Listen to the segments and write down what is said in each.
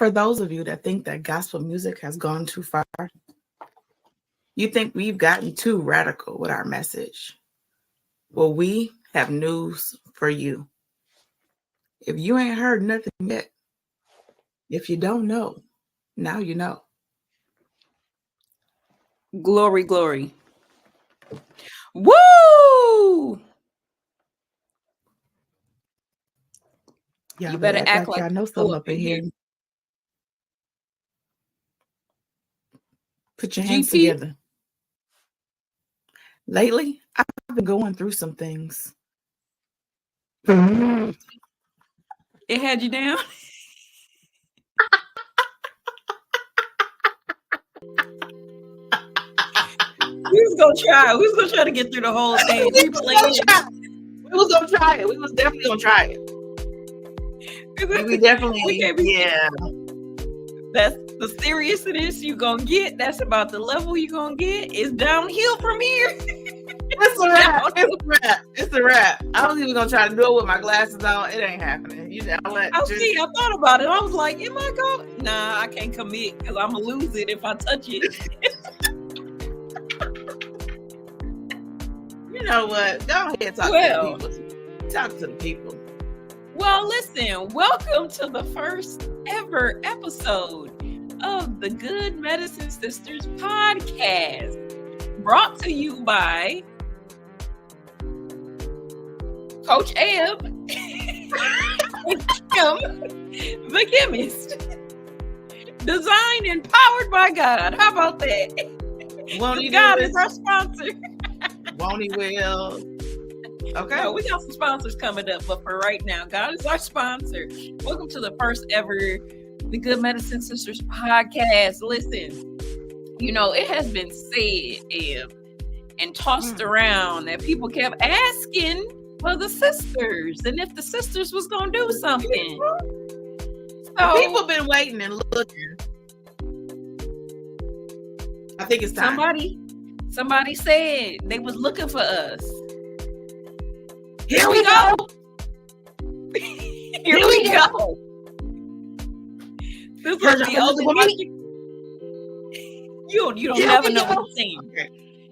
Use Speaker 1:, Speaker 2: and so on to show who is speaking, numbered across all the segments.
Speaker 1: For those of you that think that gospel music has gone too far, you think we've gotten too radical with our message. Well, we have news for you. If you ain't heard nothing yet, if you don't know, now you know.
Speaker 2: Glory, glory. Woo!
Speaker 1: Y'all
Speaker 2: You better act like
Speaker 1: y'all know something up in here. Put your hands
Speaker 2: GP?
Speaker 1: together. Lately, I've been going through some things.
Speaker 2: It had you down? We was gonna try. We was gonna try to get through the whole thing.
Speaker 1: We was gonna try it. We was definitely gonna try it. We definitely, yeah.
Speaker 2: That's the seriousness you gonna get. That's about the level you gonna get. It's downhill from here.
Speaker 1: It's a wrap. It's a wrap. It's a wrap. I was even gonna try to do it with my glasses on. It ain't happening.
Speaker 2: I thought about it. I was like, am I going? Nah, I can't commit because I'm gonna lose it if I touch it.
Speaker 1: You know what? Go ahead and talk to the people. Talk to the people.
Speaker 2: Well, listen, welcome to the first ever episode of the Good Medicine Sisters podcast, brought to you by Coach Eb and Kim, the chemist. Designed and powered by God. How about that? God is our sponsor.
Speaker 1: Won't he will. Okay.
Speaker 2: No, we got some sponsors coming up, but for right now, God is our sponsor. Welcome to the first ever The Good Medicine Sisters podcast. Listen, you know, it has been said and tossed around that people kept asking for the sisters and if the sisters was going to do something. So,
Speaker 1: people been waiting and looking. I think it's time.
Speaker 2: Somebody said they was looking for us.
Speaker 1: Here we go.
Speaker 2: Here we go. This is the ultimate. You don't never know what I'm saying.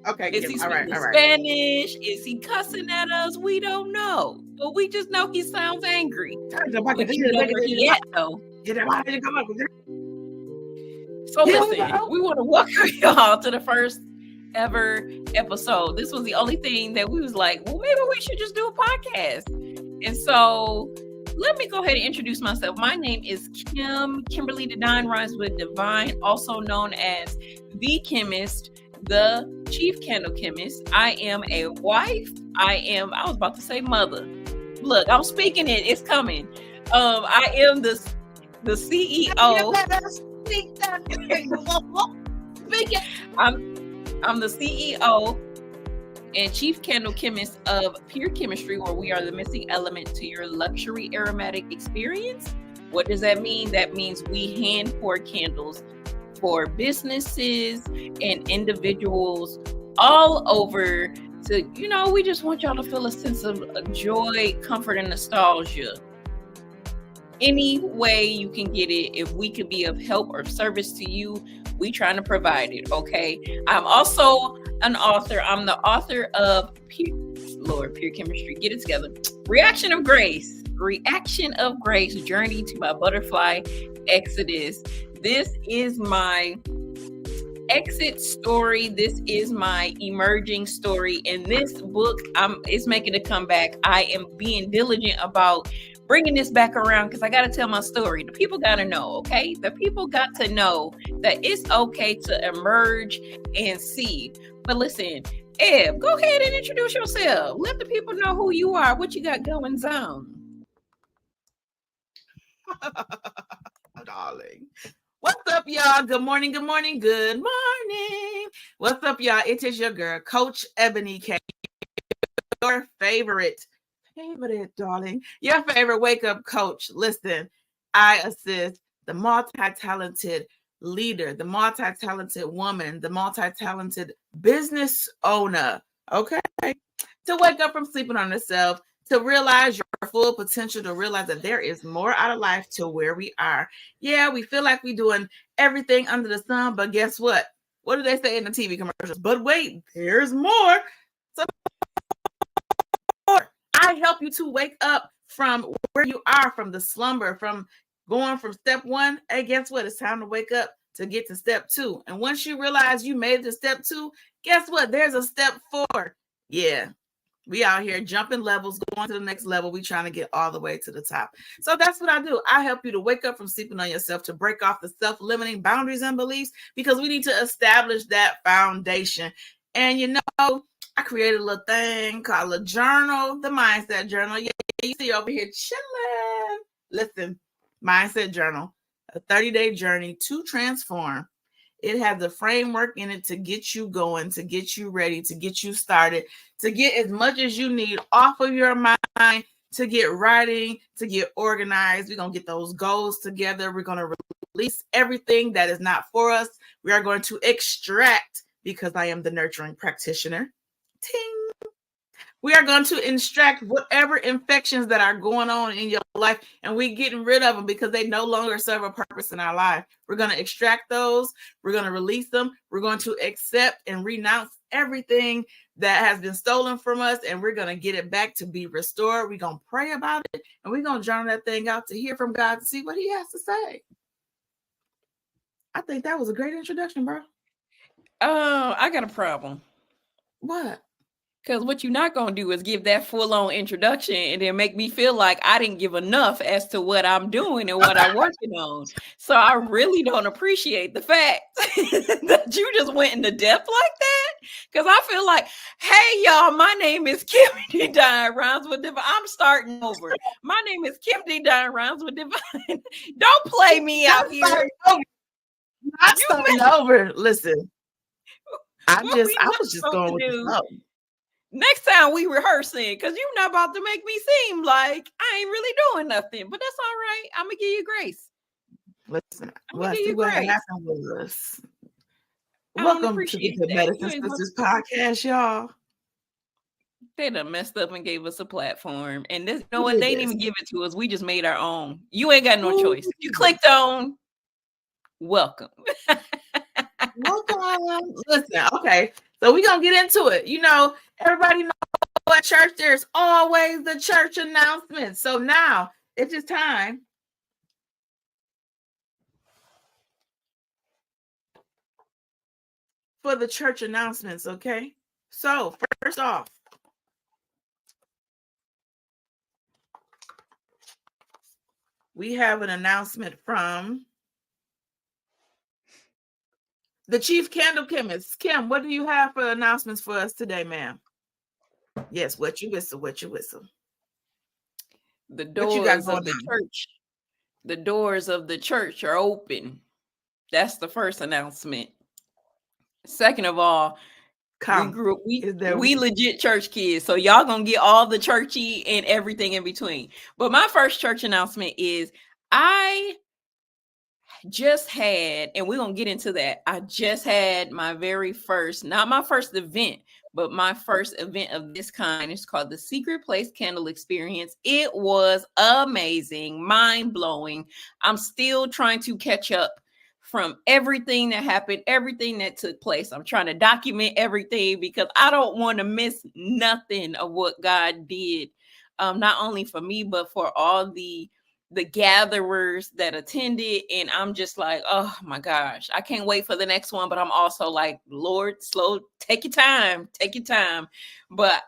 Speaker 1: Okay.
Speaker 2: Is he speaking Spanish? Is he cussing at us? We don't know. But we just know he sounds angry. We know where he at, though. So listen, we want to welcome y'all to the first ever episode. This was the only thing that we was like, well, maybe we should just do a podcast. And so let me go ahead and introduce myself. My name is Kimberly Dedine Rhymes with Divine, also known as the chemist, the chief candle chemist. I am a wife. I was about to say mother. Look, I'm speaking it. It's coming. I am the CEO. I'm the CEO and chief candle chemist of Pure Chemistry, where we are the missing element to your luxury aromatic experience. What does that mean? That means we hand pour candles for businesses and individuals all over to, we just want y'all to feel a sense of joy, comfort, and nostalgia. Any way you can get it, if we could be of help or service to you, we trying to provide it, okay? I'm also an author. I'm the author of Pure Chemistry. Get it together. Reaction of Grace, Journey to My Butterfly Exodus. This is my exit story. This is my emerging story. And this book, it's making a comeback. I am being diligent about bringing this back around because I got to tell my story. The people got to know, okay? The people got to know that it's okay to emerge and see. But listen, Eb, go ahead and introduce yourself. Let the people know who you are, what you got going on.
Speaker 1: Darling. What's up, y'all? Good morning. What's up, y'all? It is your girl, Coach Ebony K. Your favorite, darling. Your favorite wake-up coach. Listen, I assist the multi-talented leader, the multi-talented woman, the multi-talented business owner, okay? To wake up from sleeping on herself, to realize your full potential, to realize that there is more out of life to where we are. Yeah, we feel like we're doing everything under the sun, but guess what? What do they say in the TV commercials? But wait, there's more. So I help you to wake up from where you are, from the slumber, from going from step one. Hey, guess what? It's time to wake up to get to step two. And once you realize you made it to step two, guess what? There's a step four. Yeah. We out here jumping levels, going to the next level. We trying to get all the way to the top. So that's what I do. I help you to wake up from sleeping on yourself, to break off the self-limiting boundaries and beliefs, because we need to establish that foundation. And you know, I created a little thing called a journal, the Mindset Journal. Yeah, you see over here chilling. Listen, Mindset Journal, a 30-day journey to transform. It has a framework in it to get you going, to get you ready, to get you started, to get as much as you need off of your mind, to get writing, to get organized. We're going to get those goals together. We're going to release everything that is not for us. We are going to extract, because I am the nurturing practitioner. Ting. We are going to extract whatever infections that are going on in your life, and we're getting rid of them because they no longer serve a purpose in our life. We're going to extract those. We're going to release them. We're going to accept and renounce everything that has been stolen from us, and we're going to get it back to be restored. We're going to pray about it, and we're going to journal that thing out to hear from God, to see what he has to say. I think that was a great introduction, bro.
Speaker 2: I got a problem.
Speaker 1: What?
Speaker 2: Because what you're not going to do is give that full-on introduction and then make me feel like I didn't give enough as to what I'm doing and what I'm working on. So I really don't appreciate the fact that you just went into depth like that. Because I feel like, hey, y'all, my name is Kim D. Dine Rhymes with Divine. I'm starting over. My name is Kim D. Dine Rhymes with Divine. Don't play me out here.
Speaker 1: Not starting over. Listen, I was just going with the flow.
Speaker 2: Next time we rehearsing, because you're not about to make me seem like I ain't really doing nothing. But that's all right. I'm gonna give you grace.
Speaker 1: Listen, we'll see what happens with us. Welcome to the Medicine Sisters podcast, y'all.
Speaker 2: They done messed up and gave us a platform. And this, you know what? They didn't even give it to us. We just made our own. You ain't got no choice. If you clicked on, welcome.
Speaker 1: Welcome. Listen, okay. So we're going to get into it. You know, everybody knows at church, there's always the church announcement. So now it's just time for the church announcements, okay? So first off, we have an announcement from the Chief Candle Chemist. Kim, what do you have for announcements for us today, ma'am? Yes, what you whistle, what you whistle.
Speaker 2: The doors of the church. The doors of the church are open. That's the first announcement. Second of all, we legit church kids, so y'all gonna get all the churchy and everything in between. But my first church announcement is I just had, and we're gonna get into that. I just had my very first, not my first event, but my first event of this kind. It's called the Secret Place Candle Experience. It was amazing, mind-blowing. I'm still trying to catch up from everything that happened, everything that took place. I'm trying to document everything because I don't want to miss nothing of what God did, not only for me, but for all the gatherers that attended. And I'm just like, oh my gosh, I can't wait for the next one. But I'm also like, Lord, take your time. But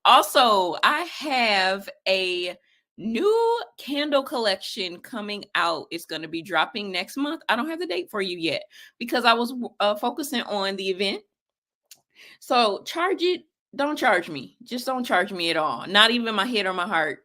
Speaker 2: also I have a new candle collection coming out. It's going to be dropping next month. I don't have the date for you yet because I was focusing on the event. So don't charge me. Just don't charge me at all. Not even my head or my heart.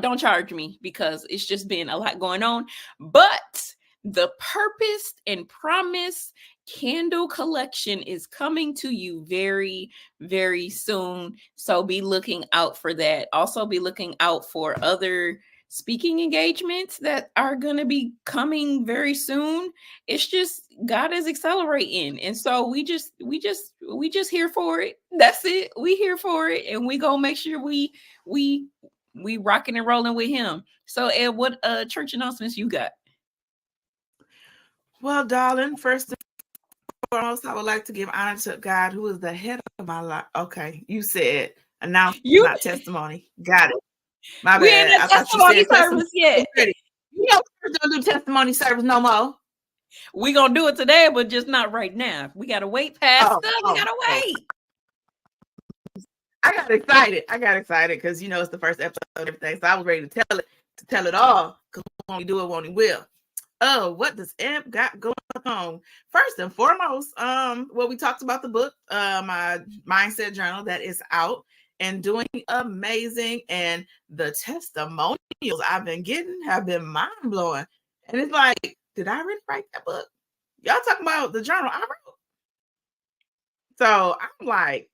Speaker 2: Don't charge me because it's just been a lot going on. But the Purpose and Promise candle collection is coming to you very, very soon. So be looking out for that. Also be looking out for other speaking engagements that are going to be coming very soon. It's just God is accelerating, and so we just here for it. That's it. We here for it, and we gonna make sure we rocking and rolling with Him. So, Ed, what church announcements you got?
Speaker 1: Well, darling, first and foremost, I would like to give honor to God, who is the head of my life. Okay, you said announcement, not testimony. Got it. My
Speaker 2: We
Speaker 1: bad.
Speaker 2: ain't in testimony service yet.
Speaker 1: You know, we're gonna do testimony service no more.
Speaker 2: We gonna do it today, but just not right now. We gotta wait, Pastor. We gotta wait.
Speaker 1: I got excited because you know it's the first episode of everything, so I was ready to tell it all. Because when we do it, won't he will. Oh, what does Amp got going on? First and foremost, well, we talked about the book, my mindset journal that is out and doing amazing, and the testimonials I've been getting have been mind blowing. And it's like, did I really write that book? Y'all talking about the journal I wrote? So I'm like,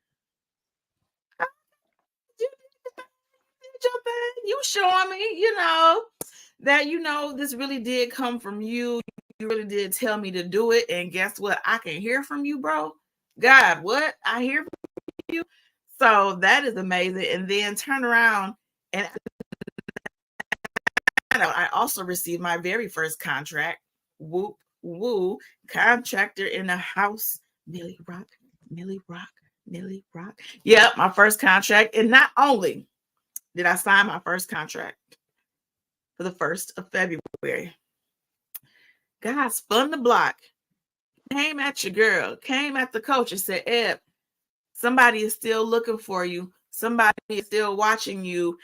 Speaker 1: you showing me, that this really did come from you. You really did tell me to do it, and guess what? I can hear from you, bro. God, what? I hear from you. So that is amazing. And then turn around and I also received my very first contract. Whoop woo, contractor in the house. Millie Rock. Yep, my first contract. And not only did I sign my first contract for the 1st of February, God spun the block, came at your girl, came at the coach and said, Eb, somebody is still looking for you. Somebody is still watching you,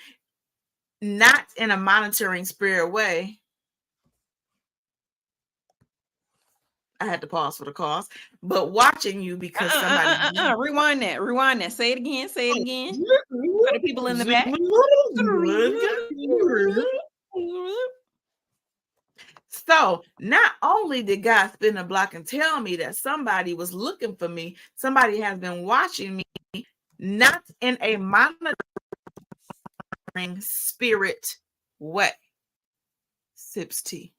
Speaker 1: not in a monitoring spirit way. I had to pause for the cause, but watching you because somebody
Speaker 2: rewind that. Say it again. For the people in the back.
Speaker 1: So not only did God spin the block and tell me that somebody was looking for me, somebody has been watching me, not in a monitoring spirit way. Sips tea.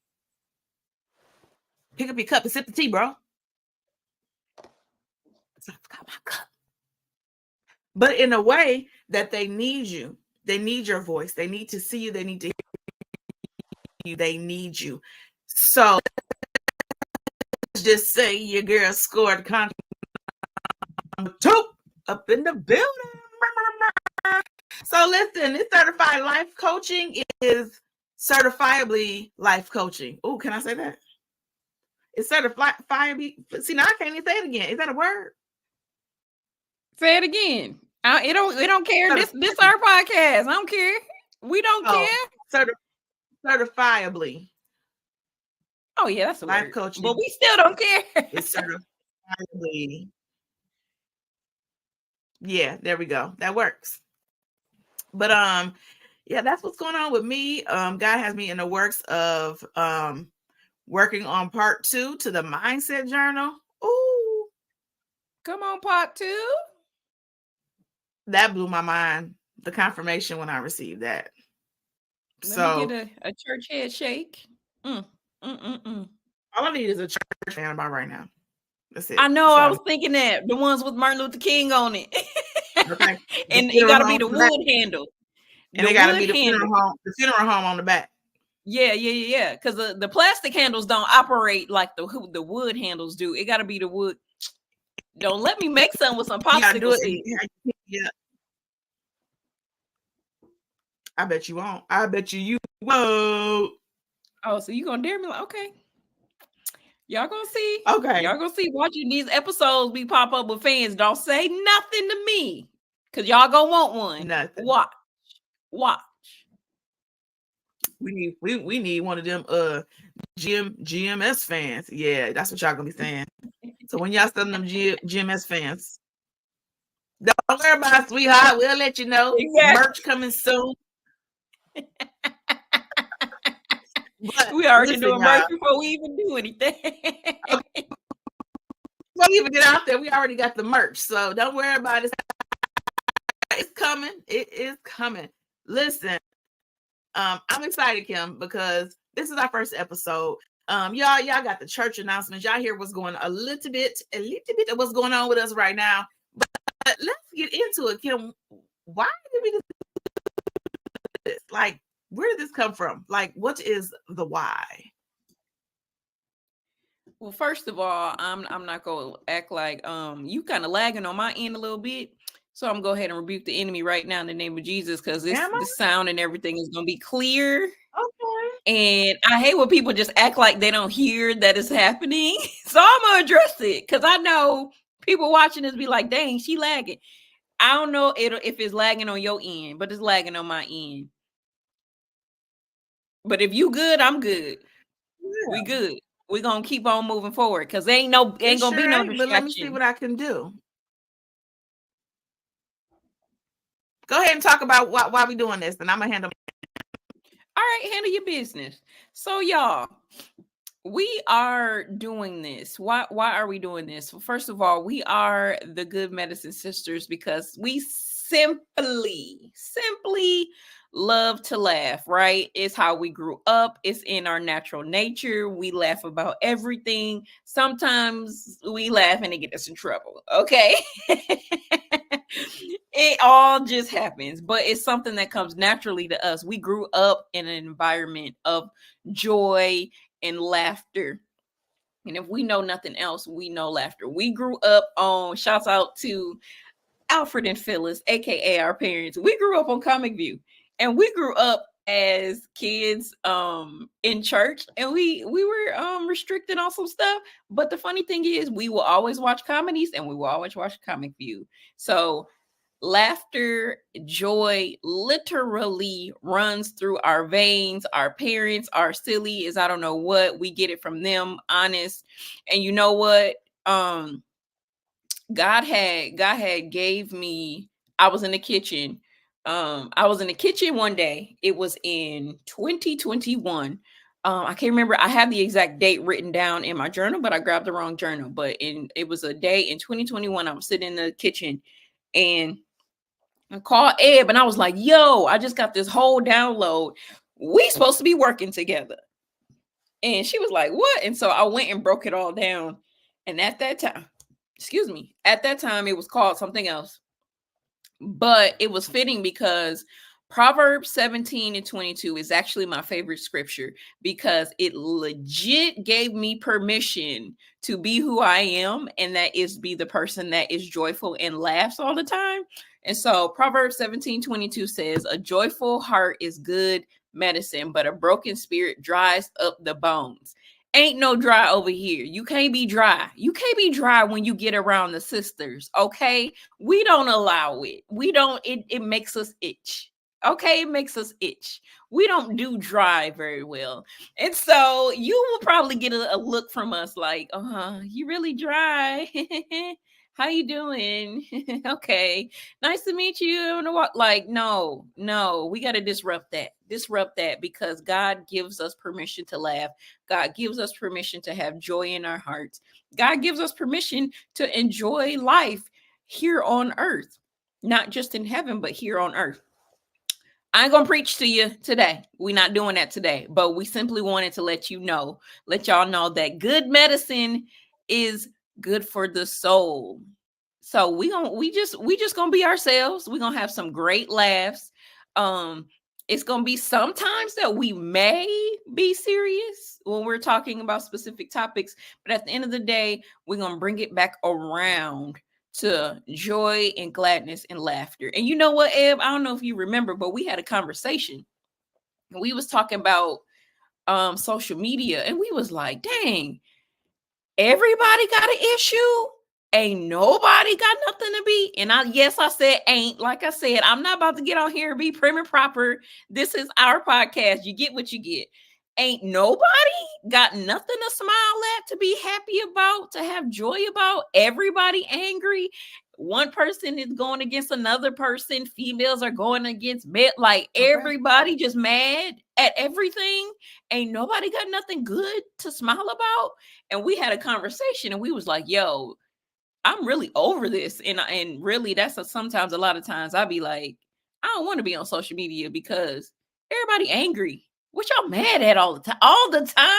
Speaker 1: Pick up your cup and sip the tea, bro. So I forgot my cup. But in a way that they need you. They need your voice. They need to see you. They need to hear you. They need you. So just say your girl scored contract 2 up in the building. So listen, this certified life coaching is certifiably life coaching. Oh, can I say that? It's certified. See, now I can't even say it again. Is that a word?
Speaker 2: Say it again. It don't care. This our podcast. I don't care. We don't care.
Speaker 1: Certifiably.
Speaker 2: Oh yeah, that's a
Speaker 1: life
Speaker 2: word.
Speaker 1: coaching.
Speaker 2: But we still don't care.
Speaker 1: It's certifiably. Yeah, there we go. That works. But yeah, that's what's going on with me. God has me in the works of working on part 2 to the mindset journal. Ooh,
Speaker 2: come on, part 2.
Speaker 1: That blew my mind. The confirmation when I received that.
Speaker 2: Let me get a church head shake.
Speaker 1: All I need is a church fan about right now. That's it.
Speaker 2: I know. I was thinking that the ones with Martin Luther King on it.
Speaker 1: Okay.
Speaker 2: And it got to be the wood handle.
Speaker 1: And it got to be the funeral home on the back.
Speaker 2: Yeah. Because the plastic handles don't operate like the wood handles do. It got to be the wood. Don't let me make some with some popsicle sticks.
Speaker 1: Yeah. I bet you won't. I bet you won't.
Speaker 2: Oh, so you gonna dare me? Like, okay. Y'all gonna see.
Speaker 1: Okay.
Speaker 2: Y'all gonna see watching these episodes be pop up with fans. Don't say nothing to me. Cause y'all gonna want one.
Speaker 1: Nothing.
Speaker 2: Watch.
Speaker 1: We need one of them GMS fans. Yeah, that's what y'all gonna be saying. So when y'all send them GMS fans, don't worry about it, sweetheart. We'll let you know. Exactly. Merch coming soon.
Speaker 2: But we already doing merch before we even do anything.
Speaker 1: Okay. Before we even get out there, we already got the merch. So don't worry about it. It's coming. It is coming. Listen, I'm excited, Kim, because this is our first episode. Y'all got the church announcements. Y'all hear what's going on a little bit of what's going on with us right now. But let's get into it, Kim. Why did we do this? Like, where did this come from? Like, what is the why?
Speaker 2: Well, first of all, I'm not gonna act like you kind of lagging on my end a little bit. So I'm gonna go ahead and rebuke the enemy right now in the name of Jesus, because this sound and everything is gonna be clear.
Speaker 1: Okay.
Speaker 2: And I hate when people just act like they don't hear that it's happening. So I'm gonna address it, because I know people watching this be like, dang, she lagging. I don't know if it's lagging on your end, but it's lagging on my end. But if you good, I'm good. Yeah. We good. We're gonna keep on moving forward, because ain't gonna be no distraction.
Speaker 1: But let me see what I can do. Go ahead and talk about why we doing this, and I'm gonna handle.
Speaker 2: All right, handle your business. So, y'all, we are doing this. Why are we doing this? Well, first of all, we are the Good Medicine Sisters because we simply love to laugh, right? It's how we grew up. It's in our natural nature. We laugh about everything. Sometimes we laugh and it gets us in trouble, okay? It all just happens, but it's something that comes naturally to us. We grew up in an environment of joy and laughter. And if we know nothing else, we know laughter. We grew up on, shouts out to Alfred and Phyllis, aka our parents. We grew up on Comic View, and we grew up as kids in church, and we were restricted on some stuff. But the funny thing is, we will always watch comedies, and we will always watch Comic View. So laughter, joy literally runs through our veins. Our parents are silly as I don't know what. We get it from them, honest. And you know what? God had gave me, I was in the kitchen. I was in the kitchen one day. It was in 2021. I can't remember. I have the exact date written down in my journal, but I grabbed the wrong journal. But it was a day in 2021. I was sitting in the kitchen and I called Eb and I was like, yo, I just got this whole download. We supposed to be working together. And she was like, what? And so I went and broke it all down. And at that time, it was called something else. But it was fitting because Proverbs 17:22 is actually my favorite scripture, because it legit gave me permission to be who I am, and that is be the person that is joyful and laughs all the time. And so Proverbs 17:22 says, a joyful heart is good medicine, but a broken spirit dries up the bones. Ain't no dry over here. You can't be dry. You can't be dry when you get around the sisters, okay? We don't allow it. It makes us itch. Okay, it makes us itch. We don't do dry very well. And so you will probably get a look from us like, you really dry. How you doing? Okay, nice to meet you. Like, no, we got to disrupt that, because God gives us permission to laugh. God gives us permission to have joy in our hearts. God gives us permission to enjoy life here on earth, not just in heaven, but here on earth. I ain't gonna preach to you today. We're not doing that today, but we simply wanted to let y'all know that good medicine is good for the soul. So we just gonna be ourselves. We're gonna have some great laughs. It's gonna be sometimes that we may be serious when we're talking about specific topics, but at the end of the day, we're gonna bring it back around to joy and gladness and laughter. And you know what, Eb? I don't know if you remember, but we had a conversation. We was talking about social media, and we was like, dang, everybody got an issue. Ain't nobody got nothing to be. And I said ain't. Like I said, I'm not about to get on here and be prim and proper. This is our podcast. You get what you get. Ain't nobody got nothing to smile at, to be happy about, to have joy about. Everybody angry. One person is going against another person. Females are going against men. Like, everybody just mad at everything. Ain't nobody got nothing good to smile about. And we had a conversation and we was like, yo, I'm really over this. And really, sometimes a lot of times I'll be like, I don't want to be on social media because Everybody angry. What y'all mad at all the time? All the time?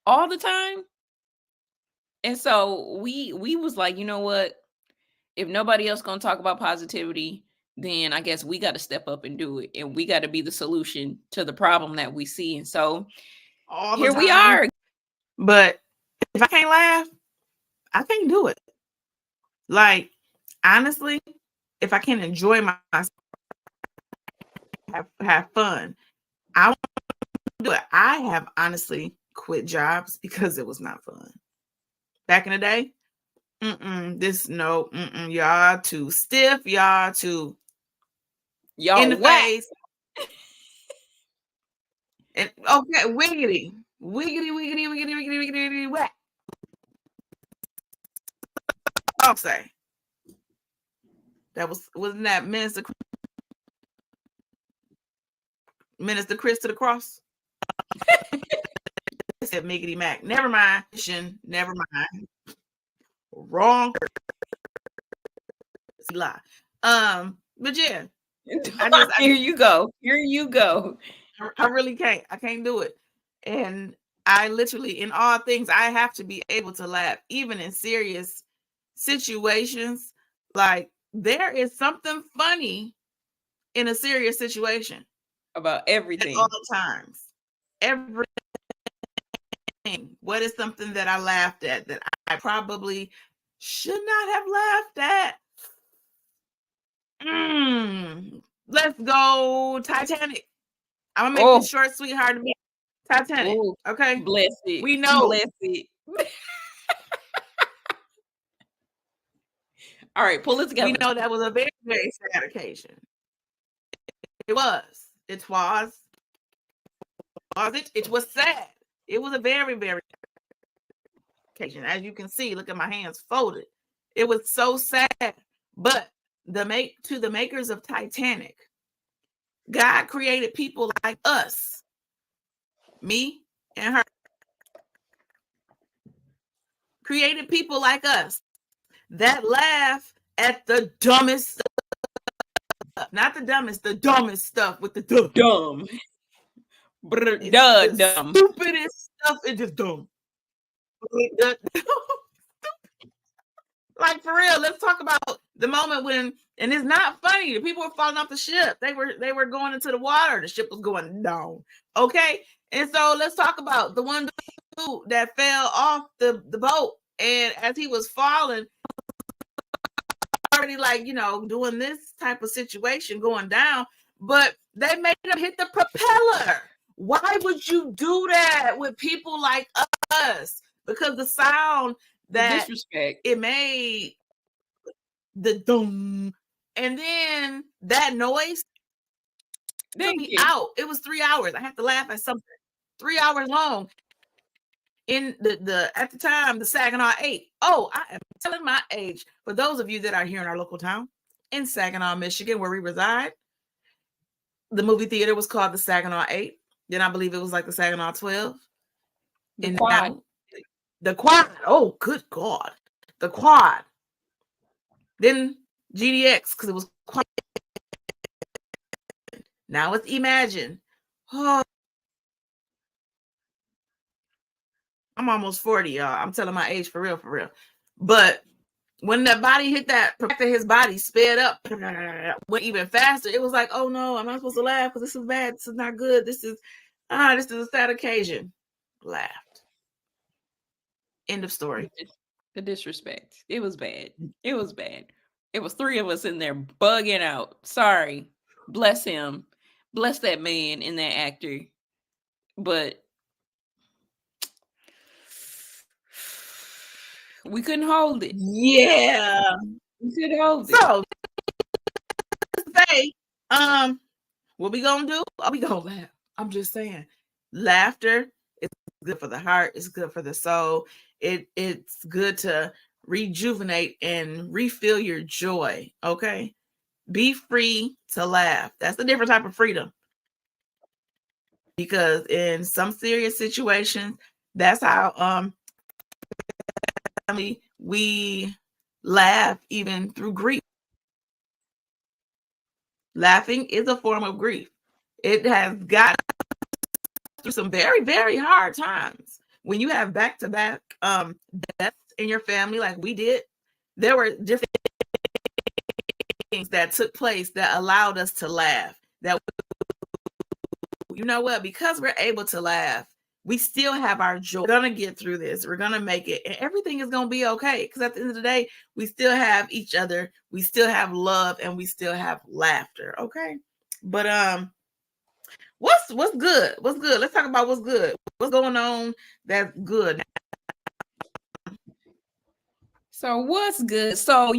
Speaker 2: All the time? And so we was like, you know what? If nobody else gonna talk about positivity, then I guess we got to step up and do it, and we got to be the solution to the problem that we see. And so
Speaker 1: all the
Speaker 2: here we
Speaker 1: time.
Speaker 2: are.
Speaker 1: But if I can't laugh, I can't do it. Like, honestly, if I can't enjoy myself, have fun, I won't do it. I have honestly quit jobs because it was not fun. Back in the day, y'all too stiff, y'all too
Speaker 2: Y'all
Speaker 1: in the
Speaker 2: whack.
Speaker 1: face. And okay, wiggity, wiggity, wiggity, wiggity, wiggity, wiggity, whack. I'll say that wasn't that Minister Chris to the cross. I said Miggity Mac. Never mind. Never mind. Wrong. Lie. But yeah,
Speaker 2: Here you go. Here you go.
Speaker 1: I really can't. I can't do it. And I literally, in all things, I have to be able to laugh, even in serious situations. Like, there is something funny in a serious situation.
Speaker 2: About everything.
Speaker 1: At all times. Everything. What is something that I laughed at that I probably should not have laughed at? Let's go Titanic. I'm gonna make this short, sweet, hard to be. Titanic.
Speaker 2: Ooh,
Speaker 1: okay.
Speaker 2: Bless it.
Speaker 1: We know.
Speaker 2: Bless it. All right, pull it together.
Speaker 1: We know that was a very, very sad occasion. It was. It was. It was sad. It was a very, very occasion. As you can see, look at my hands folded. It was so sad. But to the makers of Titanic, God created people like us, me and her, created people like us that laugh at the dumbest stuff. Not the dumbest, the dumbest stuff with the dumb.
Speaker 2: Dumb.
Speaker 1: Dumb. Stupidest stuff is just dumb. Like, for real, let's talk about the moment when, and it's not funny, the people were falling off the ship. They were going into the water. The ship was going down. Okay. And so let's talk about the one dude that fell off the boat. And as he was falling, already like, doing this type of situation going down, but they made him hit the propeller. Why would you do that with people like us? Because the sound that
Speaker 2: disrespect
Speaker 1: it made, the dum, and then that noise took me out. It was 3 hours. I had to laugh at something 3 hours long. In the at the time, the Saginaw 8. Oh, I am telling my age. For those of you that are here in our local town, in Saginaw, Michigan, where we reside, the movie theater was called the Saginaw 8. Then I believe it was like the Saginaw 12.
Speaker 2: The Quad.
Speaker 1: The Quad. Oh, good God. The Quad. Then GDX, because it was Quad. Now it's Imagine. Oh, I'm almost 40, y'all. I'm telling my age for real, for real. But when that body hit that, his body sped up, went even faster. It was like, oh no, I'm not supposed to laugh because this is bad. This is not good. This is a sad occasion. Laughed. End of story.
Speaker 2: The disrespect. It was bad. It was bad. It was 3 of us in there bugging out. Sorry. Bless him. Bless that man and that actor. But we couldn't hold it.
Speaker 1: Yeah.
Speaker 2: We couldn't hold it.
Speaker 1: So, say, what we gonna do? We gonna laugh. I'm just saying. Laughter is good for the heart. It's good for the soul. It's good to rejuvenate and refill your joy. Okay. Be free to laugh. That's a different type of freedom. Because in some serious situations, that's how we laugh even through grief. Laughing is a form of grief. It has got through some very, very hard times. When you have back-to-back deaths in your family like we did, there were different things that took place that allowed us to laugh. That, you know what, because we're able to laugh, we still have our joy. We're gonna get through this. We're gonna make it, and everything is gonna be okay. Because at the end of the day, we still have each other, we still have love, and we still have laughter. Okay, but what's good? What's good? Let's talk about what's good. What's going on that's good?
Speaker 2: So what's good? So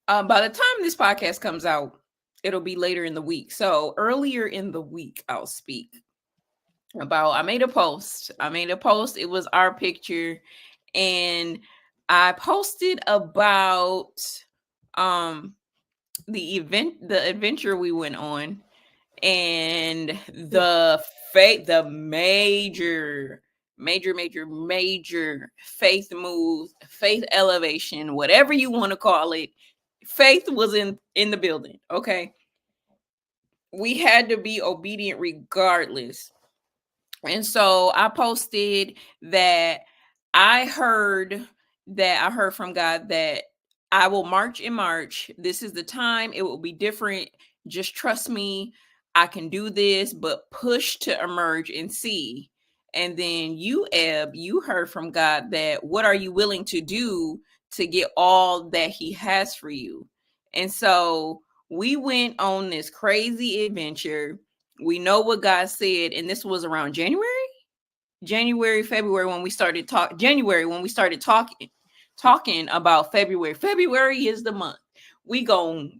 Speaker 2: by the time this podcast comes out, it'll be later in the week. So earlier in the week, I'll speak about. I made a post. It was our picture, and I posted about the adventure we went on, and the major faith move, faith elevation, whatever you want to call it. Faith was in the building. Okay, we had to be obedient regardless. And so I posted that I heard from God that I will march in March. This is the time. It will be different. Just trust me. I can do this, but push to emerge and see. And then you, Eb, you heard from God that what are you willing to do to get all that he has for you? And so we went on this crazy adventure. We know what God said, and this was around February when we started talking about February. February is the month. We gonna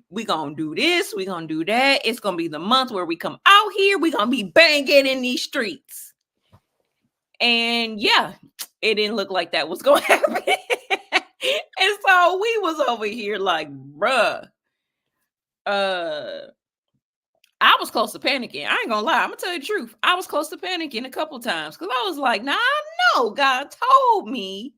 Speaker 2: do this, we gonna do that. It's gonna be the month where we come out here, we gonna be banging in these streets. And yeah, it didn't look like that was gonna happen. And so we was over here like, bruh, I was close to panicking. I ain't gonna lie. I'm gonna tell you the truth. I was close to panicking a couple times because I was like, nah, I know God told me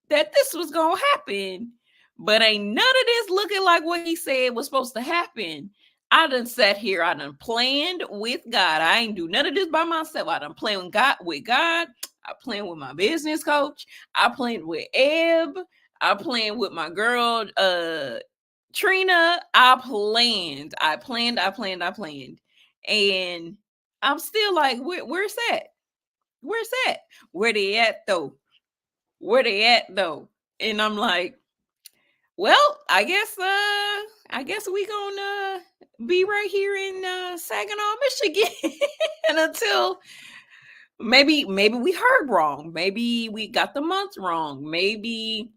Speaker 2: that this was gonna happen, but ain't none of this looking like what he said was supposed to happen. I done sat here. I done planned with God. I ain't do none of this by myself. I done planned with God. I planned with my business coach. I planned with Eb. I planned with my girl, Trina. I planned. And I'm still like, where's that? Where they at though? And I'm like, well, I guess we gonna be right here in Saginaw, Michigan and until maybe we heard wrong. Maybe we got the month wrong. Maybe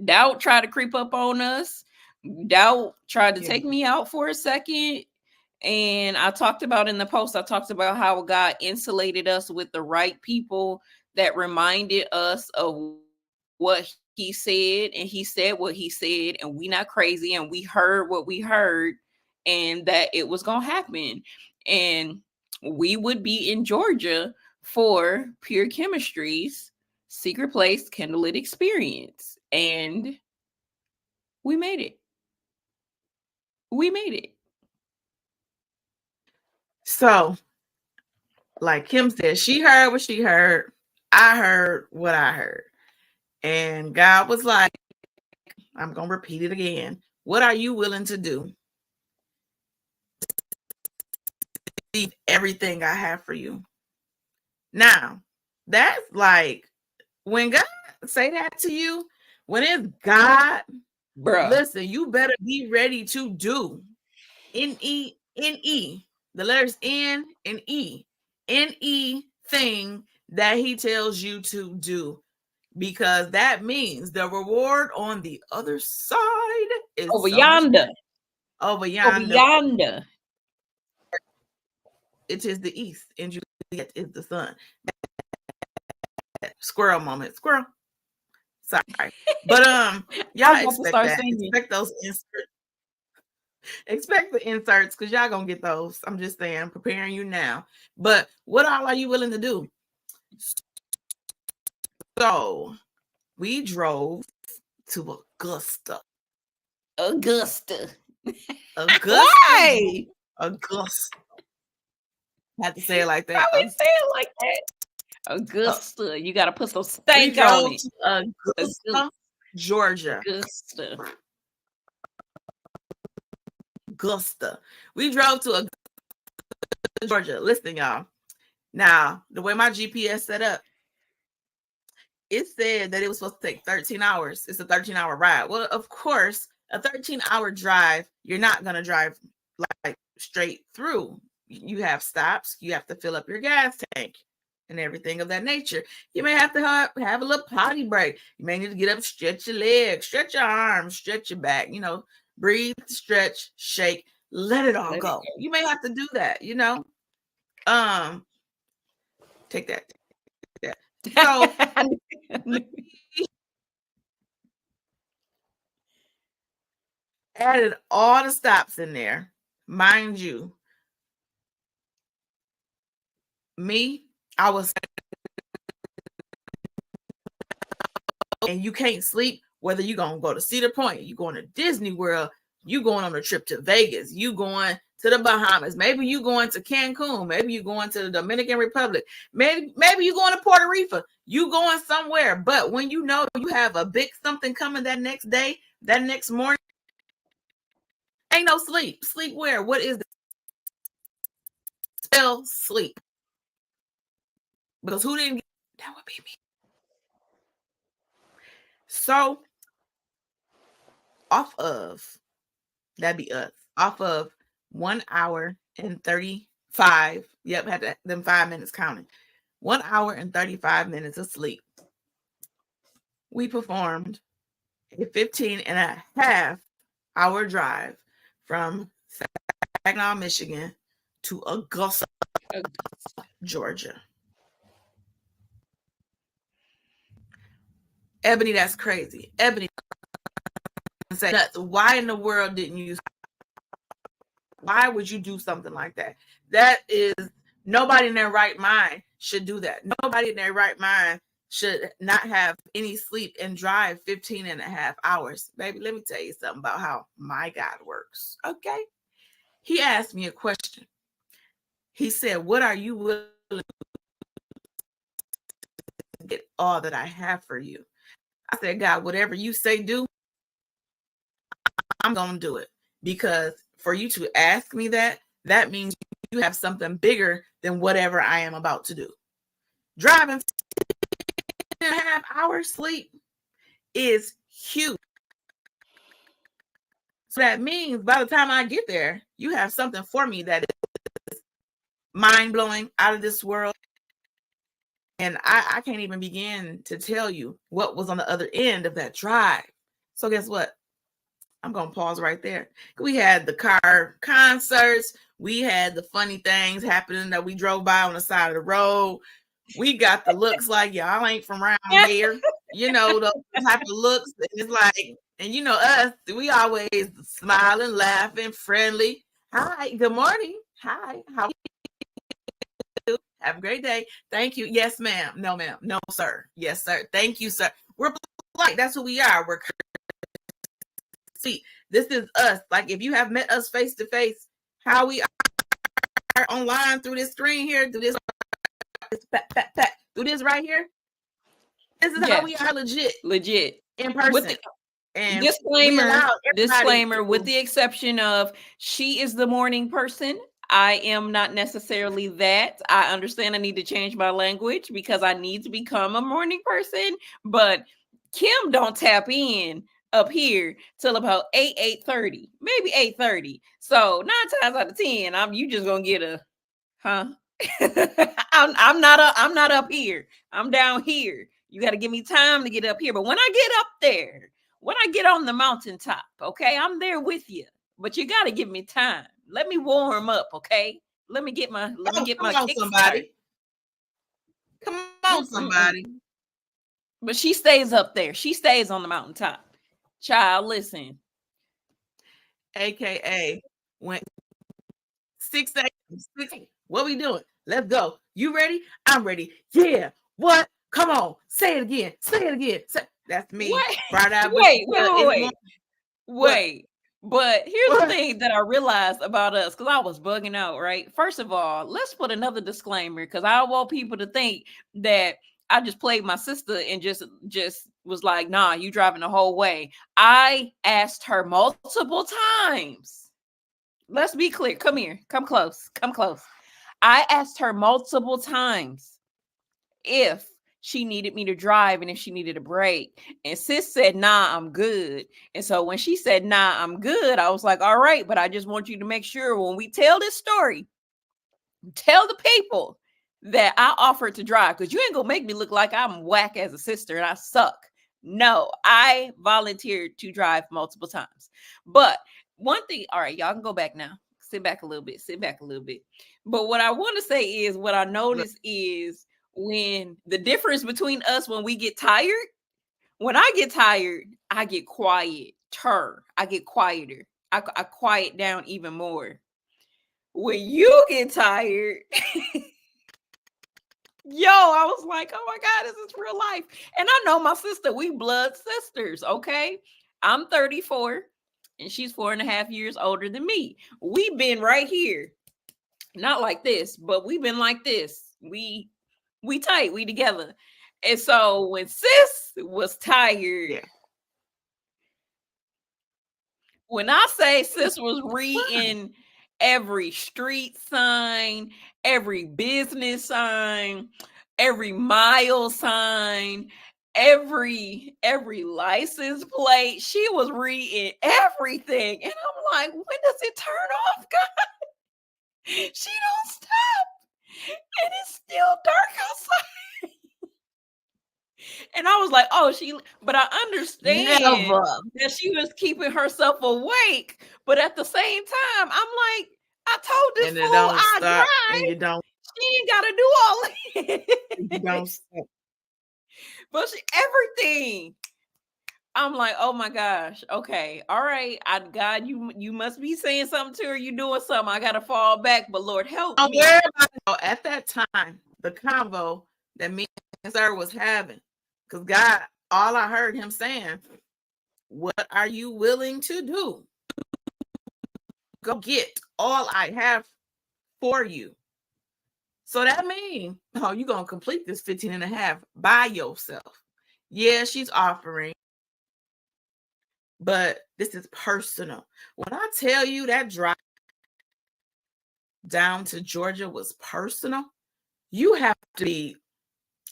Speaker 2: doubt tried to creep up on us. Doubt tried to take me out for a second. And I talked about in the post, how God insulated us with the right people that reminded us of what he said, and he said what he said, and we not crazy, and we heard what we heard, and that it was gonna happen. And we would be in Georgia for Pure Chemistry's Secret Place Candlelit Experience. And we made it.
Speaker 1: So, like Kim said, she heard what she heard. I heard what I heard. And God was like, I'm going to repeat it again. What are you willing to do? Everything I have for you. Now, that's like when God say that to you, when it's God,
Speaker 2: bruh,
Speaker 1: listen, you better be ready to do. N-E, the letters N and E. N-E thing that he tells you to do. Because that means the reward on the other side is
Speaker 2: over yonder.
Speaker 1: It is the east, and Juliet is the sun. Squirrel moment. Squirrel. Sorry. But y'all expect that. Expect those inserts. Expect the inserts because y'all gonna get those. I'm just saying, I'm preparing you now. But what all are you willing to do? So we drove to Augusta.
Speaker 2: Augusta.
Speaker 1: Why? Augusta. Had to say it like
Speaker 2: Why
Speaker 1: that.
Speaker 2: we say it like that? Augusta. You got to put some
Speaker 1: We
Speaker 2: stank on
Speaker 1: drove
Speaker 2: it.
Speaker 1: to Augusta, Georgia.
Speaker 2: Augusta.
Speaker 1: Augusta. We drove to Augusta, Georgia. Listen, y'all. Now, the way my GPS set up, it said that it was supposed to take 13 hours. It's a 13-hour ride. Well, of course, a 13-hour drive, you're not going to drive like straight through. You have stops. You have to fill up your gas tank and everything of that nature. You may have to have a little potty break. You may need to get up, stretch your legs, stretch your arms, stretch your back, breathe, stretch, shake, let it all go. You may have to do that, take that. So added all the stops in there. Mind you, I was, and you can't sleep, whether you're going to go to Cedar Point, you going to Disney World, you going on a trip to Vegas, you going to the Bahamas, maybe you going to Cancun, maybe you going to the Dominican Republic, maybe you going to Puerto Rico, you going somewhere. But when you know you have a big something coming that next day, that next morning, ain't no sleep. Sleep where? What is it? Spell sleep. Because who didn't get that would be me. So that'd be us. Off of 1 hour and 35. Yep, had them 5 minutes counting. 1 hour and 35 minutes of sleep. We performed a 15.5-hour drive from Saginaw, Michigan to Augusta, Georgia. Ebony, that's crazy. Ebony said, why in the world didn't you? Why would you do something like that? That is, nobody in their right mind should do that. Nobody in their right mind should not have any sleep and drive 15.5 hours. Baby, let me tell you something about how my God works. Okay. He asked me a question. He said, what are you willing to get all that I have for you? I said, God, whatever you say do, I'm going to do it. Because for you to ask me that means you have something bigger than whatever I am about to do. Driving 15.5 hours sleep is huge. So that means by the time I get there, you have something for me that is mind-blowing, out of this world. And I can't even begin to tell you what was on the other end of that drive. So guess what? I'm going to pause right there. We had the car concerts. We had the funny things happening that we drove by on the side of the road. We got the looks like y'all ain't from around here. Those type of looks. It's like, and us, we always smiling, laughing, friendly. Hi, good morning. Hi, how are you? Have a great day. Thank you. Yes, ma'am. No, ma'am. No, sir. Yes, sir. Thank you, sir. We're polite. That's who we are. We're see. This is us. Like, if you have met us face to face, how we are online through this screen here, through this through this right here. This is how we are legit in person. And
Speaker 2: disclaimer, with the exception of she is the morning person. I am not necessarily that. I understand I need to change my language because I need to become a morning person. But Kim don't tap in up here till about 8:30, maybe 8:30. So 9 times out of 10, you just gonna get a I'm not up here. I'm down here. You got to give me time to get up here. But when I get up there, when I get on the mountaintop, okay, I'm there with you. But you got to give me time. Let me warm up, okay? Let me get my kick
Speaker 1: somebody. Come on, somebody.
Speaker 2: But she stays up there. She stays on the mountaintop. Child, listen.
Speaker 1: AKA when 6 a.m. What we doing? Let's go. You ready? I'm ready. Yeah. What? Come on. Say it again. Say it again. That's me.
Speaker 2: Wait. But here's the
Speaker 1: What?
Speaker 2: thing that I realized about us, because I was bugging out, right? First of all, let's put another disclaimer, because I don't want people to think that I just played my sister and just was like, nah, you driving the whole way. I asked her multiple times. Let's be clear. Come here. Come close. Come close. I asked her multiple times if she needed me to drive and if she needed a break. And sis said, nah, I'm good. And so when she said, nah, I'm good, I was like, all right, but I just want you to make sure when we tell this story, tell the people that I offered to drive, because you ain't gonna make me look like I'm whack as a sister and I suck. No, I volunteered to drive multiple times. But one thing, all right, y'all can go back now. Sit back a little bit, sit back a little bit. But what I want to say is what I notice is when the difference between us when we get tired, when I get tired, I get quieter. I get quieter. I quiet down even more. When you get tired, yo, I was like, oh my God, this is real life. And I know my sister, we blood sisters, okay? I'm 34 and she's 4.5 years older than me. We've been right here. Not like this, but we've been like this. We tight, we together. And so when sis was tired,
Speaker 1: Yeah.
Speaker 2: when I say sis was reading every street sign, every business sign, every mile sign, every license plate, she was reading everything. And I'm like, when does it turn off, God? She don't stop. And it's still dark outside. And I was like, oh, but I understand
Speaker 1: Never.
Speaker 2: that she was keeping herself awake. But at the same time, I'm like, I told this
Speaker 1: And
Speaker 2: fool
Speaker 1: it don't
Speaker 2: I
Speaker 1: stop. And
Speaker 2: drive.
Speaker 1: you don't.
Speaker 2: She ain't got to do all
Speaker 1: You
Speaker 2: that.
Speaker 1: don't stop.
Speaker 2: But everything. I'm like, oh my gosh. Okay. All right. God, you must be saying something to her. You doing something. I gotta fall back. But Lord help
Speaker 1: Don't
Speaker 2: me.
Speaker 1: worry about it. At that time, the convo that me and Sir was having, because God, all I heard him saying, what are you willing to do? Go get all I have for you. So that means, oh, you're going to complete this 15 and a half by yourself. Yeah, she's offering, but this is personal. When I tell you that drive down to Georgia was personal, you have to be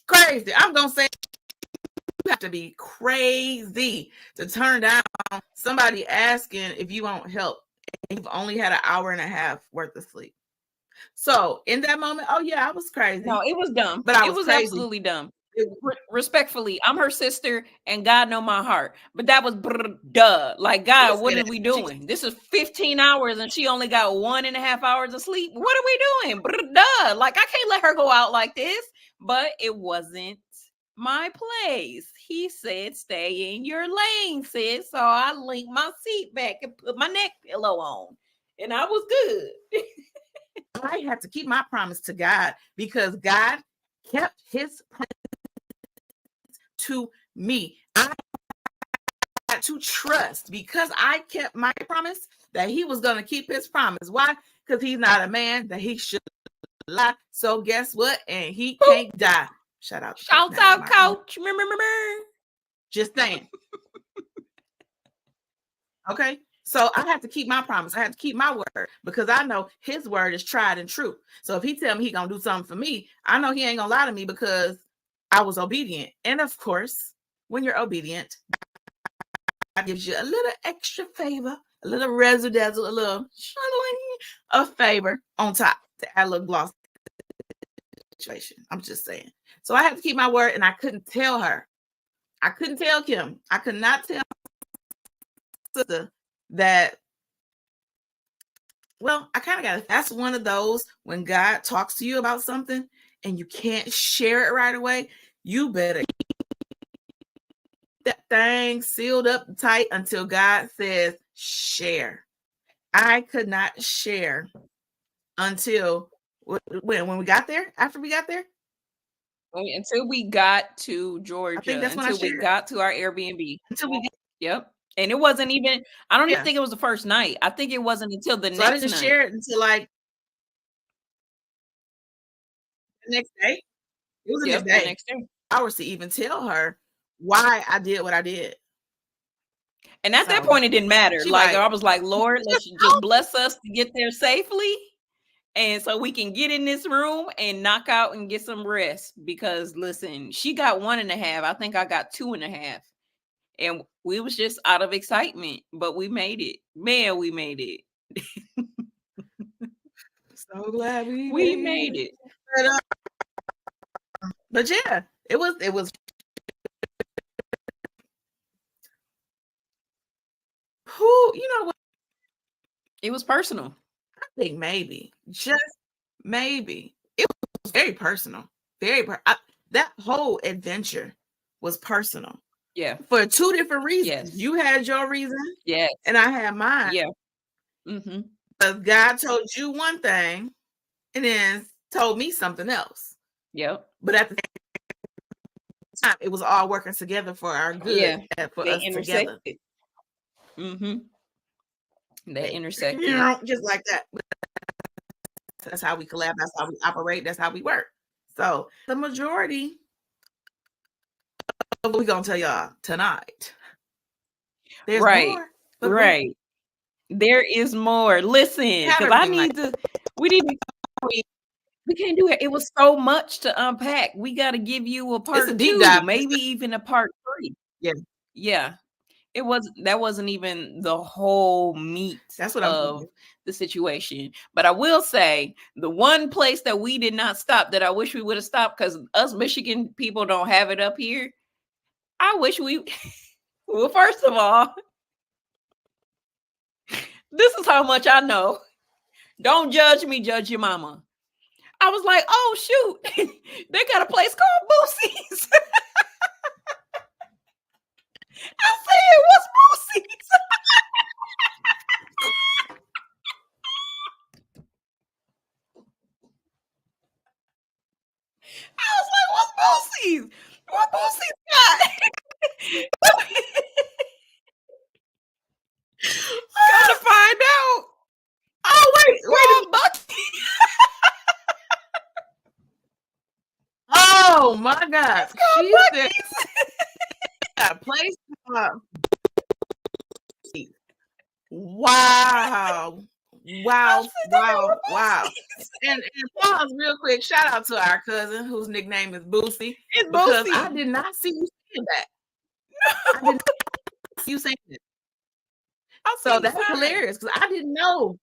Speaker 1: crazy. I'm going to say you have to be crazy to turn down somebody asking if you want help. And you've only had an hour and a half worth of sleep. So in that moment, oh yeah, I was crazy.
Speaker 2: No, it was dumb.
Speaker 1: But
Speaker 2: It was
Speaker 1: crazy.
Speaker 2: absolutely dumb. Respectfully, I'm her sister and God know my heart. But that was duh. Like, God, what are we doing? This is 15 hours and she only got 1.5 hours of sleep. What are we doing? Duh. Like, I can't let her go out like this. But it wasn't my place. He said, stay in your lane, sis. So I linked my seat back and put my neck pillow on. And I was good.
Speaker 1: I had to keep my promise to God because God kept his promise to me. I had to trust because I kept my promise that he was going to keep his promise. Why? Because he's not a man that he should lie. So guess what? And he can't die. Shout out.
Speaker 2: Shout out, coach.
Speaker 1: Just saying. Okay. So I have to keep my promise. I have to keep my word because I know his word is tried and true. So if he tell me he gonna do something for me, I know he ain't gonna lie to me because I was obedient. And of course, when you're obedient, God gives you a little extra favor, a little razzle dazzle, a little of favor on top to add a little gloss situation. I'm just saying. So I had to keep my word, and I couldn't tell her. I couldn't tell Kim. I could not tell sister that, well, I kind of got it. That's one of those when God talks to you about something and you can't share it right away, you better keep that thing sealed up tight until God says share. I could not share until when we got there, after we got there.
Speaker 2: Until we got to Georgia,
Speaker 1: I think that's
Speaker 2: until we got to our Airbnb.
Speaker 1: Until we
Speaker 2: Yep. And it wasn't even, I don't even
Speaker 1: Yeah.
Speaker 2: think it was the first night. I think it wasn't until the
Speaker 1: So I
Speaker 2: next
Speaker 1: didn't
Speaker 2: night.
Speaker 1: share it until like the next day. It was the
Speaker 2: Yep,
Speaker 1: next
Speaker 2: the
Speaker 1: day.
Speaker 2: next day.
Speaker 1: Hours to even tell her why I did what I did.
Speaker 2: And at that
Speaker 1: So
Speaker 2: point, it didn't matter.
Speaker 1: she
Speaker 2: Like,
Speaker 1: like,
Speaker 2: I was like, Lord, let's just bless us to get there safely. And so we can get in this room and knock out and get some rest. Because listen, she got 1.5. I think I got 2.5. And we was just out of excitement, but we made it. Man, we made it.
Speaker 1: so glad we
Speaker 2: made it.
Speaker 1: But yeah, it was who, you know what?
Speaker 2: It was personal.
Speaker 1: I think maybe, just maybe, it was very personal. That whole adventure was personal.
Speaker 2: Yeah.
Speaker 1: For 2 different reasons.
Speaker 2: Yes.
Speaker 1: You had your reason.
Speaker 2: Yes.
Speaker 1: And I had mine.
Speaker 2: Yeah. Mm-hmm.
Speaker 1: But God told you one thing and then told me something else.
Speaker 2: Yep.
Speaker 1: But at the time, it was all working together for our good.
Speaker 2: Yeah.
Speaker 1: For
Speaker 2: They
Speaker 1: us
Speaker 2: intersected.
Speaker 1: together.
Speaker 2: Mm-hmm. They intersected.
Speaker 1: You know, just like that. That's how we collab. That's how we operate. That's how we work. So the majority of what we're going to tell y'all tonight. There's more.
Speaker 2: Right. There is more. Listen, because I need to, we can't do it. It was so much to unpack. We got to give you a part 2, maybe even a part 3.
Speaker 1: Yeah.
Speaker 2: Yeah. That wasn't even the whole meat of the situation. But I will say the one place that we did not stop that I wish we would have stopped, because us Michigan people don't have it up here. I wish we, well, first of all, this is how much I know. Don't judge me, judge your mama. I was like, oh, shoot. They got a place called Boosie's. I said, what's Boosie's? I was like, what's Boosie's? What Boosie's got? Gotta find out.
Speaker 1: Oh, wait.
Speaker 2: Bucky.
Speaker 1: Oh my God.
Speaker 2: It's called Bucky's.
Speaker 1: A place called Wow. And pause real quick. Shout out to our cousin whose nickname is Boosie.
Speaker 2: It's
Speaker 1: because
Speaker 2: Boosie.
Speaker 1: I did not see you saying that. No. I did not see you saying it. So that's hilarious because I didn't know.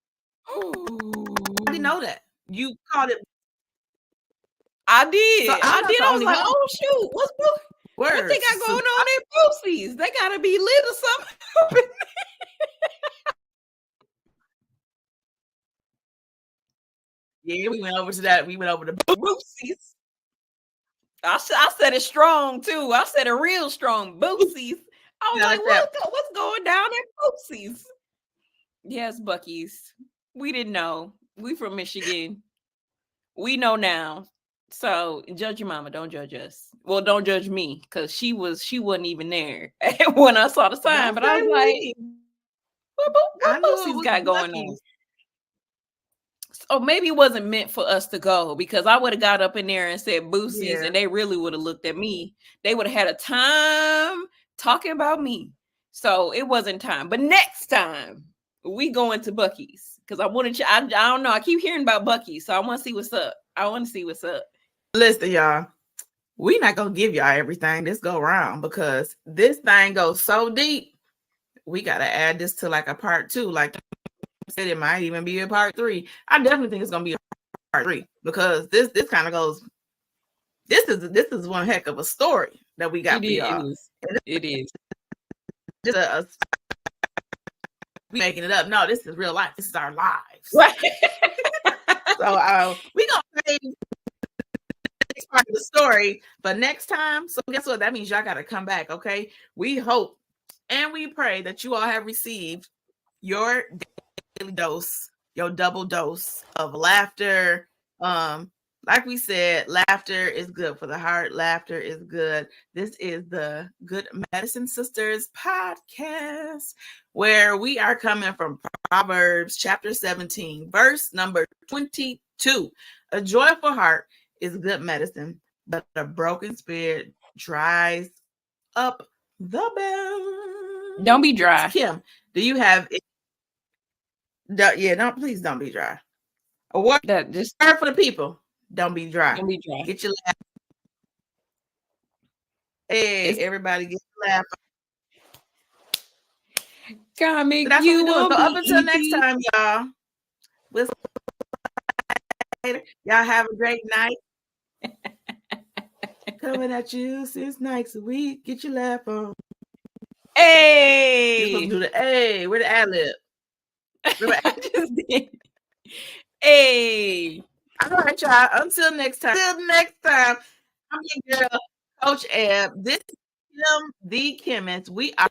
Speaker 1: I didn't know that. You called it.
Speaker 2: I did.
Speaker 1: So
Speaker 2: I was like, oh shoot, what's Boosie? What they got going on at Boosie's? They gotta be lit or something.
Speaker 1: Yeah, we went over to that. We went over to
Speaker 2: Boosie's. I said it strong too. I said it real strong. Boosie's. I was like, what's going down at Boosie's? Yes, Bucky's. We didn't know. We from Michigan. We know now. So judge your mama. Don't judge us. Well, don't judge me because she wasn't even there when I saw the sign. But I was like, what Boosie's got going on? So maybe it wasn't meant for us to go, because I would have got up in there and said Boosie's and they really would have looked at me. They would have had a time talking about me. So it wasn't time. But next time we go into Bucky's, because I wanted to, I don't know. I keep hearing about Bucky's, so I want to see what's up.
Speaker 1: Listen, y'all, we're not going to give y'all everything this go around because this thing goes so deep. We got to add this to like a part 2. Like I said, it might even be a part 3. I definitely think it's going to be a part 3 because this kind of goes, this is one heck of a story that we got for y'all.
Speaker 2: It is.
Speaker 1: Just making it up. No, this is real life. This is our lives.
Speaker 2: Right.
Speaker 1: So we going to say next part of the story, but next time. So guess what? That means y'all got to come back, okay? We hope and we pray that you all have received your daily dose, your double dose of laughter, like we said, laughter is good for the heart. Laughter is good. This is the Good Medicine Sisters podcast, where we are coming from Proverbs chapter 17, verse number 22. A joyful heart is good medicine, but a broken spirit dries up the bone.
Speaker 2: Don't be dry.
Speaker 1: Kim, do you have it? Please don't be dry. A word
Speaker 2: That just
Speaker 1: for the people. Don't be dry.
Speaker 2: don't be dry.
Speaker 1: Get your laugh. Hey, everybody get your laugh.
Speaker 2: Comic
Speaker 1: So that's what we're doing. So up until next
Speaker 2: UOBET.
Speaker 1: time, y'all. We'll see you later. Y'all have a great night. Coming at you 6 nights a week. Get your laugh on. You're supposed to
Speaker 2: Hey.
Speaker 1: do the hey. Where the ad-lib?
Speaker 2: I just did. Hey.
Speaker 1: All right, y'all. Until next time. I'm your girl, Coach Eb. This is Kim, the chemist. We are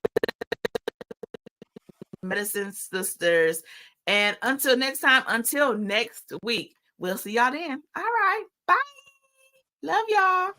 Speaker 1: Medicine Sisters. And until next time, until next week, we'll see y'all then. All right. Bye. Love y'all.